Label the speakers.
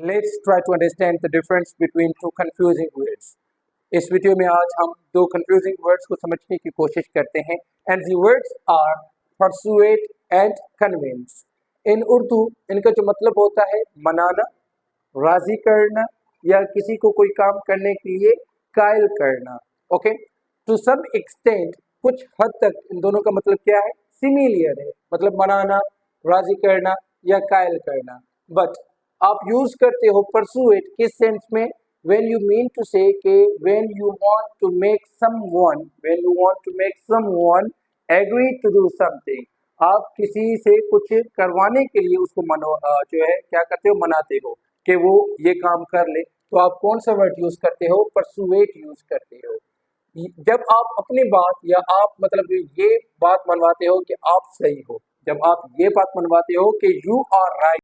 Speaker 1: Let's try to understand the difference between two confusing words. इस video में आज हम दो confusing words को समझने की कोशिश करते हैं and the words are persuade and convince. In Urdu इनका जो मतलब होता है मनाना, राजी करना या किसी को कोई काम करने के लिए कायल करना. ओके, टू सम एक्सटेंट कुछ हद तक इन दोनों का मतलब क्या है? सिमिलियर है, मतलब मनाना, राजी करना या कायल करना. बट आप यूज करते हो परसुएट किस सेंस में? When you mean to say के when you want to make someone agree to do something. आप किसी से कुछ करवाने के लिए उसको जो है क्या करते हो? मनाते हो कि वो ये काम कर ले. तो आप कौन सा वर्ड यूज करते हो? परसुएट यूज करते हो. जब आप अपनी बात या आप मतलब ये बात मनवाते हो कि आप सही हो, जब आप ये बात मनवाते हो कि यू आर राइट,